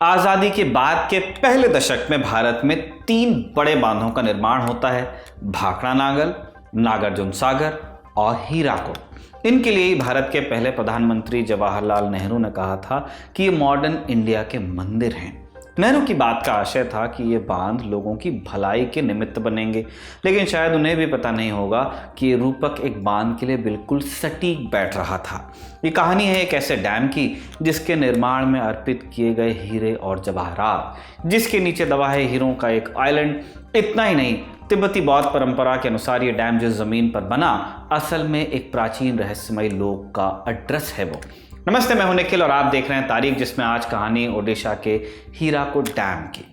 आजादी के बाद के पहले दशक में भारत में 3 बड़े बांधों का निर्माण होता है। भाखड़ा नागल, नागार्जुन सागर और हीराकुड। इनके लिए ही भारत के पहले प्रधानमंत्री जवाहरलाल नेहरू ने कहा था कि ये मॉडर्न इंडिया के मंदिर हैं। नेहरू की बात का आशय था कि ये बांध लोगों की भलाई के निमित्त बनेंगे, लेकिन शायद उन्हें भी पता नहीं होगा कि ये रूपक एक बांध के लिए बिल्कुल सटीक बैठ रहा था। ये कहानी है एक ऐसे डैम की जिसके निर्माण में अर्पित किए गए हीरे और जवाहरात, जिसके नीचे दबा है हीरों का एक आइलैंड। इतना ही नहीं, तिब्बती बौद्ध परंपरा के अनुसार ये डैम जिस जमीन पर बना, असल में एक प्राचीन रहस्यमयी लोक का एड्रेस है वो। नमस्ते, मैं हूं निखिल और आप देख रहे हैं तारीख, जिसमें आज कहानी ओडिशा के हीराकुड डैम की।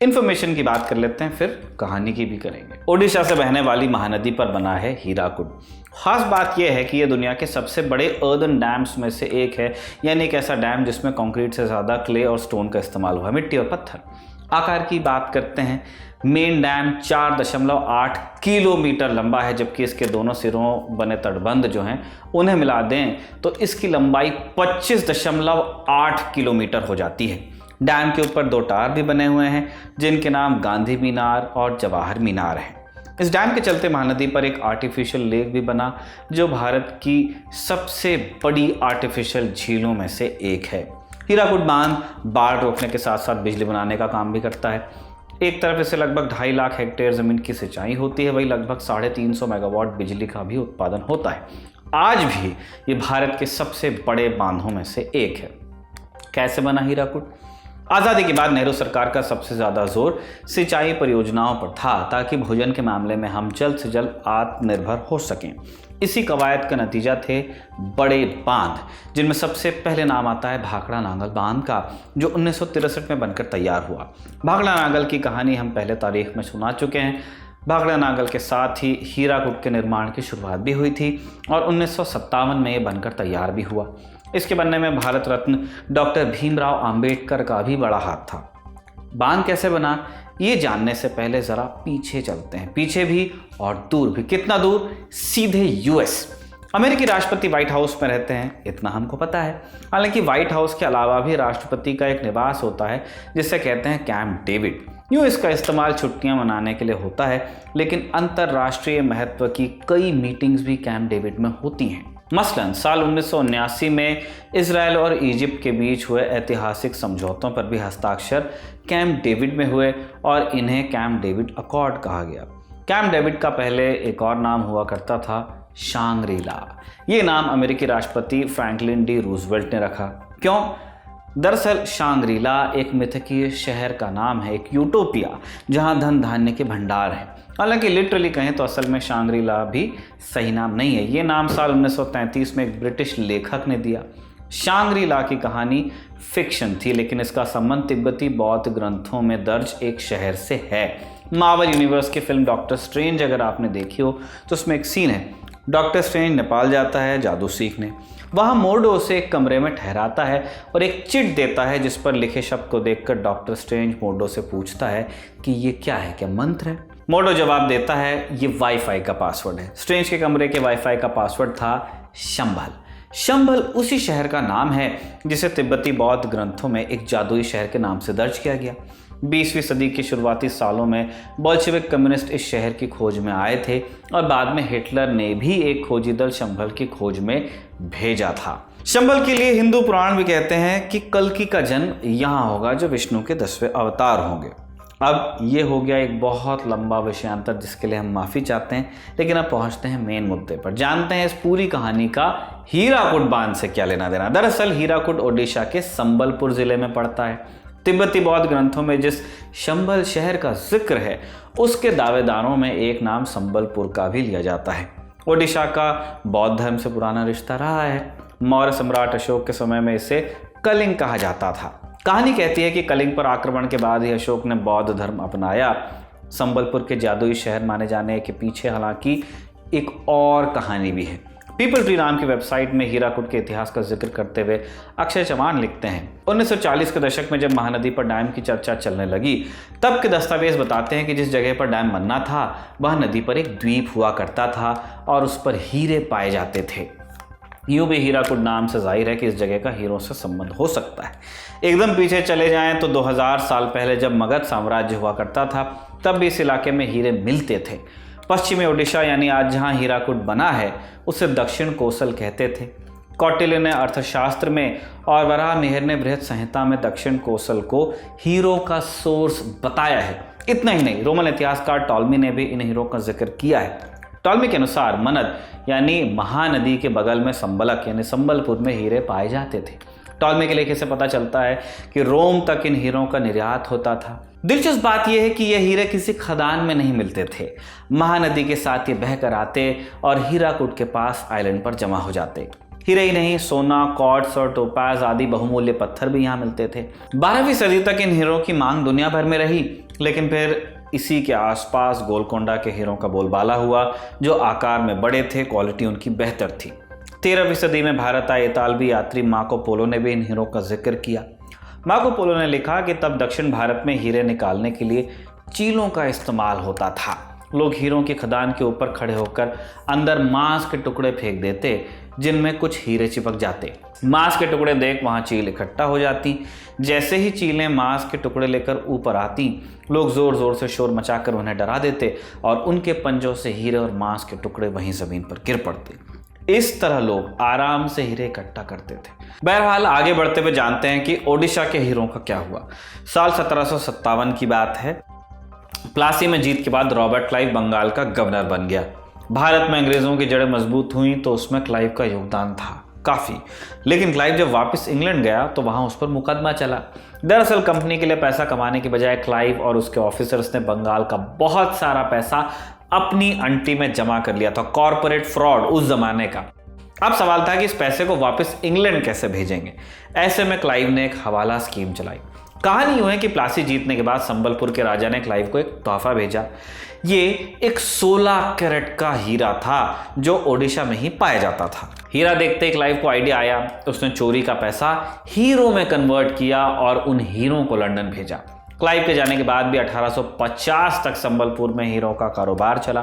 इंफॉर्मेशन की बात कर लेते हैं, फिर कहानी की भी करेंगे। ओडिशा से बहने वाली महानदी पर बना है हीराकुड। खास बात यह है कि यह दुनिया के सबसे बड़े अर्दन डैम्स में से एक है, यानी एक ऐसा डैम जिसमें कंक्रीट से ज़्यादा क्ले और स्टोन का इस्तेमाल हुआ है, मिट्टी और पत्थर। आकार की बात करते हैं, मेन डैम 4.8 किलोमीटर लंबा है, जबकि इसके दोनों सिरों बने तटबंध जो हैं उन्हें मिला दें तो इसकी लंबाई 25.8 किलोमीटर हो जाती है। डैम के ऊपर 2 टावर भी बने हुए हैं, जिनके नाम गांधी मीनार और जवाहर मीनार हैं। इस डैम के चलते महानदी पर एक आर्टिफिशियल लेक भी बना, जो भारत की सबसे बड़ी आर्टिफिशियल झीलों में से एक है। हीराकुड बांध बाढ़ रोकने के साथ साथ बिजली बनाने का काम भी करता है। एक तरफ इससे लगभग 2.5 लाख हेक्टेयर ज़मीन की सिंचाई होती है, वहीं लगभग 350 मेगावाट बिजली का भी उत्पादन होता है। आज भी ये भारत के सबसे बड़े बांधों में से एक है। कैसे बना हीराकुड? आज़ादी के बाद नेहरू सरकार का सबसे ज़्यादा जोर सिंचाई परियोजनाओं पर था, ताकि भोजन के मामले में हम जल्द से जल्द आत्मनिर्भर हो सकें। इसी कवायद का नतीजा थे बड़े बांध, जिनमें सबसे पहले नाम आता है भाखड़ा नागल बांध का, जो 1963 में बनकर तैयार हुआ। भाखड़ा नागल की कहानी हम पहले तारीख में सुना चुके हैं। भाखड़ा नागल के साथ ही हीराकुड के निर्माण की शुरुआत भी हुई थी और 1957 में ये बनकर तैयार भी हुआ। इसके बनने में भारत रत्न डॉक्टर भीमराव अंबेडकर का भी बड़ा हाथ था। बांध कैसे बना, ये जानने से पहले ज़रा पीछे चलते हैं। पीछे भी और दूर भी। कितना दूर? सीधे यूएस। अमेरिकी राष्ट्रपति व्हाइट हाउस में रहते हैं, इतना हमको पता है। हालांकि व्हाइट हाउस के अलावा भी राष्ट्रपति का एक निवास होता है, जिसे कहते हैं कैंप डेविड। यूँ इसका इस्तेमाल छुट्टियां मनाने के लिए होता है, लेकिन अंतर्राष्ट्रीय महत्व की कई मीटिंग्स भी कैंप डेविड में होती हैं। मसलन साल 1979 में इजराइल और इजिप्ट के बीच हुए ऐतिहासिक समझौतों पर भी हस्ताक्षर कैंप डेविड में हुए और इन्हें कैंप डेविड अकॉर्ड कहा गया। कैंप डेविड का पहले एक और नाम हुआ करता था शांग्री-ला। ये नाम अमेरिकी राष्ट्रपति फ्रैंकलिन डी रूजवेल्ट ने रखा। क्यों? दरअसल शांग्री-ला एक मिथकीय शहर का नाम है, एक यूटोपिया, जहां धन धान्य के भंडार हैं। हालांकि लिटरली कहें तो असल में शांग्री-ला भी सही नाम नहीं है। ये नाम साल 1933 में एक ब्रिटिश लेखक ने दिया। शांग्री-ला की कहानी फिक्शन थी, लेकिन इसका संबंध तिब्बती बौद्ध ग्रंथों में दर्ज एक शहर से है। मार्वल यूनिवर्स की फिल्म डॉक्टर स्ट्रेंज अगर आपने देखी हो तो उसमें एक सीन है, डॉक्टर स्ट्रेंज नेपाल जाता है जादू सीखने। वहाँ मोर्डो उसे एक कमरे में ठहराता है और एक चिट देता है, जिस पर लिखे शब्द को देखकर डॉक्टर स्ट्रेंज मोर्डो से पूछता है कि ये क्या है, क्या मंत्र है? मोर्डो जवाब देता है ये वाईफाई का पासवर्ड है। स्ट्रेंज के कमरे के वाईफाई का पासवर्ड था शंभल। शंभल उसी शहर का नाम है जिसे तिब्बती बौद्ध ग्रंथों में एक जादुई शहर के नाम से दर्ज किया गया। 20वीं सदी के शुरुआती सालों में बोल्शेविक कम्युनिस्ट इस शहर की खोज में आए थे और बाद में हिटलर ने भी एक खोजी दल शंभल की खोज में भेजा था। शंभल के लिए हिंदू पुराण भी कहते हैं कि कल्कि का जन्म यहाँ होगा, जो विष्णु के 10वें अवतार होंगे। अब ये हो गया एक बहुत लंबा विषयांतर, जिसके लिए हम माफ़ी चाहते हैं, लेकिन अब पहुंचते हैं मेन मुद्दे पर। जानते हैं इस पूरी कहानी का हीराकुड बांध से क्या लेना देना। दरअसल हीराकुड ओडिशा के संबलपुर जिले में पड़ता है। तिब्बती बौद्ध ग्रंथों में जिस शंभल शहर का जिक्र है, उसके दावेदारों में एक नाम संबलपुर का भी लिया जाता है। ओडिशा का बौद्ध धर्म से पुराना रिश्ता रहा है। मौर्य सम्राट अशोक के समय में इसे कलिंग कहा जाता था। कहानी कहती है कि कलिंग पर आक्रमण के बाद ही अशोक ने बौद्ध धर्म अपनाया। संबलपुर के जादुई शहर माने जाने के पीछे हालांकि एक और कहानी भी है। पीपल ट्री नाम की वेबसाइट में हीराकुड के इतिहास का जिक्र करते हुए अक्षय चव्हाण लिखते हैं, 1940 के दशक में जब महानदी पर डैम की चर्चा चलने लगी, तब के दस्तावेज बताते हैं कि जिस जगह पर डैम बनना था वह नदी पर एक द्वीप हुआ करता था और उस पर हीरे पाए जाते थे। यूं भी हीराकुड नाम से जाहिर है कि इस जगह का हीरों से संबंध हो सकता है। एकदम पीछे चले जाएं तो 2000 साल पहले जब मगध साम्राज्य हुआ करता था, तब भी इस इलाके में हीरे मिलते थे। पश्चिमी ओडिशा यानी आज जहां हीराकुड बना है उसे दक्षिण कोसल कहते थे। कौटिल्य ने अर्थशास्त्र में और वराहमिहिर ने बृहद संहिता में दक्षिण कोसल को हीरो का सोर्स बताया है। इतना ही नहीं, रोमन इतिहासकार टॉलमी ने भी इन हीरो का जिक्र किया है। टॉलमी के अनुसार मनद यानी महानदी के बगल में संबलक यानी संबलपुर में हीरे पाए जाते थे। टॉलमी के लेखे से पता चलता है कि रोम तक इन हीरों का निर्यात होता था। दिलचस्प बात यह है कि ये हीरे किसी खदान में नहीं मिलते थे, महानदी के साथ ये बहकर आते और हीराकुड के पास आइलैंड पर जमा हो जाते। हीरे ही नहीं, सोना, क्वार्ट्ज और टोपाज आदि बहुमूल्य पत्थर भी यहाँ मिलते थे। 12वीं सदी तक इन हीरों की मांग दुनिया भर में रही, लेकिन फिर इसी के आसपास गोलकोंडा के हीरों का बोलबाला हुआ, जो आकार में बड़े थे, क्वालिटी उनकी बेहतर थी। 13वीं सदी में भारत आए इतालवी यात्री मार्को पोलो ने भी इन हीरों का जिक्र किया। मार्को पोलो ने लिखा कि तब दक्षिण भारत में हीरे निकालने के लिए चीलों का इस्तेमाल होता था। लोग हीरों की खदान के ऊपर खड़े होकर अंदर मांस के टुकड़े फेंक देते, जिनमें कुछ हीरे चिपक जाते। मांस के टुकड़े देख वहां चील इकट्ठा हो जाती। जैसे ही चीलें मांस के टुकड़े लेकर ऊपर आती, लोग जोर जोर से शोर मचाकर उन्हें डरा देते और उनके पंजों से हीरे और मांस के टुकड़े वहीं जमीन पर गिर पड़ते। इस तरह लोग आराम से हीरे इकट्ठा करते थे। बहरहाल आगे बढ़ते हुए जानते हैं कि ओडिशा के हीरों का क्या हुआ। साल 1757 की बात है। प्लासी में जीत के बाद रॉबर्ट क्लाइव बंगाल का गवर्नर बन गया। भारत में अंग्रेजों की जड़ें मजबूत हुई तो उसमें क्लाइव का योगदान था काफ़ी। लेकिन क्लाइव जब वापस इंग्लैंड गया तो वहां उस पर मुकदमा चला। दरअसल कंपनी के लिए पैसा कमाने की बजाय क्लाइव और उसके ऑफिसर्स ने बंगाल का बहुत सारा पैसा अपनी अंटी में जमा कर लिया था। कॉर्पोरेट फ्रॉड उस जमाने का। अब सवाल था कि इस पैसे को वापस इंग्लैंड कैसे भेजेंगे। ऐसे में क्लाइव ने एक हवाला स्कीम चलाई। कहानी यूं है कि प्लासी जीतने के बाद संबलपुर के राजा ने क्लाइव को एक तोहफा भेजा। ये एक 16 कैरेट का हीरा था जो ओडिशा में ही पाया जाता था। हीरा देखते ही क्लाइव को आइडिया आया। उसने चोरी का पैसा हीरो में कन्वर्ट किया और उन हीरों को लंदन भेजा। क्लाइव के जाने के बाद भी 1850 तक संबलपुर में हीरों का कारोबार चला।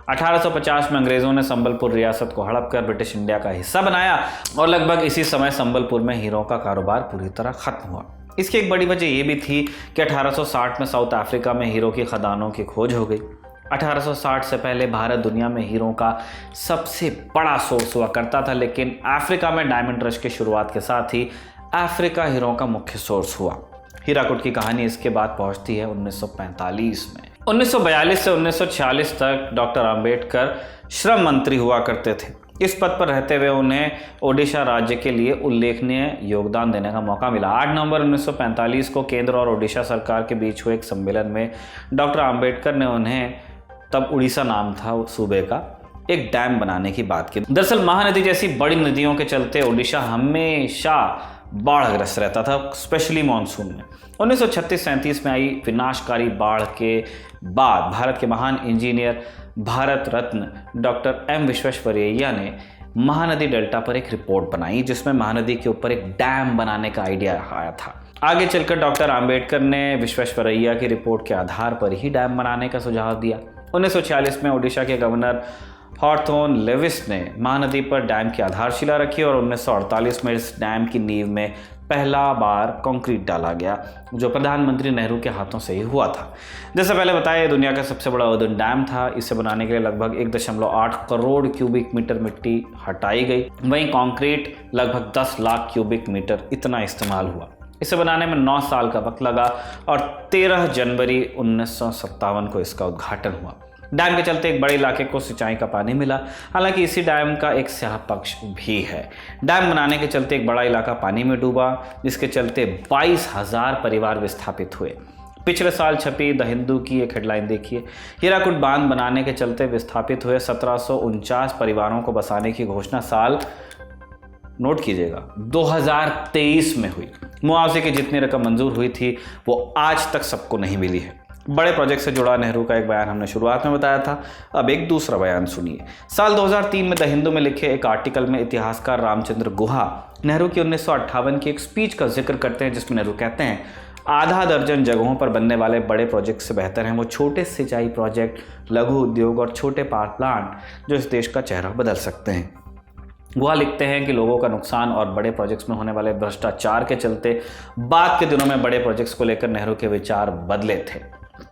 1850 में अंग्रेजों ने संबलपुर रियासत को हड़प कर ब्रिटिश इंडिया का हिस्सा बनाया और लगभग इसी समय संबलपुर में हीरों का कारोबार पूरी तरह खत्म हुआ। इसकी एक बड़ी वजह यह भी थी कि 1860 में साउथ अफ्रीका में हीरों की खदानों की खोज हो गई। 1860 से पहले भारत दुनिया में हीरों का सबसे बड़ा सोर्स हुआ करता था, लेकिन अफ्रीका में डायमंड रश की शुरुआत के साथ ही अफ्रीका हीरों का मुख्य सोर्स हुआ। हीराकुड की कहानी इसके बाद पहुंचती है 1945 में। 1942 से 1946 तक डॉक्टर अंबेडकर श्रम मंत्री हुआ करते थे। इस पद पर रहते हुए उन्हें ओडिशा राज्य के लिए उल्लेखनीय योगदान देने का मौका मिला। 8 नवंबर 1945 को केंद्र और ओडिशा सरकार के बीच हुए एक सम्मेलन में डॉक्टर अंबेडकर ने उन्हें, तब उड़ीसा नाम था सूबे का, एक डैम बनाने की बात की। दरअसल महानदी जैसी बड़ी नदियों के चलते ओडिशा हमेशा बाढ़ग्रस्त रहता था, स्पेशली मानसून में। 1936-37 में आई विनाशकारी बाढ़ के बाद भारत के महान engineer Bharat Ratna doctor M Visvesvaraya ने महानदी डेल्टा पर एक रिपोर्ट बनाई, जिसमें महानदी के ऊपर एक डैम बनाने का आइडिया आया था। आगे चलकर डॉक्टर अंबेडकर ने विश्वेश्वरैया की रिपोर्ट के आधार पर ही डैम बनाने का सुझाव दिया। 1946 में ओडिशा के गवर्नर हॉथोर्न लेविस ने महानदी पर डैम की आधारशिला रखी और 1948 में इस डैम की नींव में पहला बार कंक्रीट डाला गया, जो प्रधानमंत्री नेहरू के हाथों से ही हुआ था। जैसे पहले बताया, ये दुनिया का सबसे बड़ा अर्दन डैम था। इसे बनाने के लिए लगभग 1.8 करोड़ क्यूबिक मीटर मिट्टी हटाई गई। वहीं कंक्रीट लगभग 10 लाख क्यूबिक मीटर इतना इस्तेमाल हुआ। इसे बनाने में 9 साल का वक्त लगा और 13 जनवरी 1957 को इसका उद्घाटन हुआ। डैम के चलते एक बड़े इलाके को सिंचाई का पानी मिला। हालांकि इसी डैम का एक स्याह पक्ष भी है। डैम बनाने के चलते एक बड़ा इलाका पानी में डूबा, जिसके चलते 22,000 परिवार विस्थापित हुए। पिछले साल छपी द हिंदू की एक हेडलाइन देखिए, हीराकुड बांध बनाने के चलते विस्थापित हुए 1749 परिवारों को बसाने की घोषणा साल, नोट कीजिएगा, 2023 में हुई। मुआवजे की जितनी रकम मंजूर हुई थी वो आज तक सबको नहीं मिली है। बड़े प्रोजेक्ट से जुड़ा नेहरू का एक बयान हमने शुरुआत में बताया था, अब एक दूसरा बयान सुनिए। साल 2003 में द हिंदू में लिखे एक आर्टिकल में इतिहासकार रामचंद्र गुहा नेहरू की 1958 की एक स्पीच का जिक्र करते हैं, जिसमें नेहरू कहते हैं, आधा दर्जन जगहों पर बनने वाले बड़े प्रोजेक्ट से बेहतर हैं वो छोटे सिंचाई प्रोजेक्ट, लघु उद्योग और छोटे पावर प्लांट जो इस देश का चेहरा बदल सकते हैं। वह लिखते हैं कि लोगों का नुकसान और बड़े प्रोजेक्ट्स में होने वाले भ्रष्टाचार के चलते बाद के दिनों में बड़े प्रोजेक्ट्स को लेकर नेहरू के विचार बदले थे।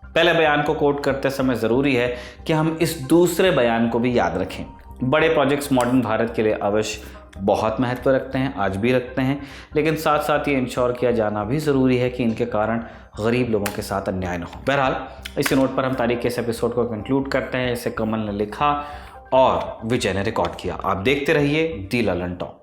पहले बयान को कोट करते समय ज़रूरी है कि हम इस दूसरे बयान को भी याद रखें। बड़े प्रोजेक्ट्स मॉडर्न भारत के लिए अवश्य बहुत महत्व रखते हैं, आज भी रखते हैं, लेकिन साथ साथ ये इंश्योर किया जाना भी ज़रूरी है कि इनके कारण गरीब लोगों के साथ अन्याय न हो। बहरहाल इसी नोट पर हम तारीख के इस एपिसोड को कंक्लूड करते हैं। इसे कमल ने लिखा और विजय ने रिकॉर्ड किया। आप देखते रहिए दी ललन टॉक।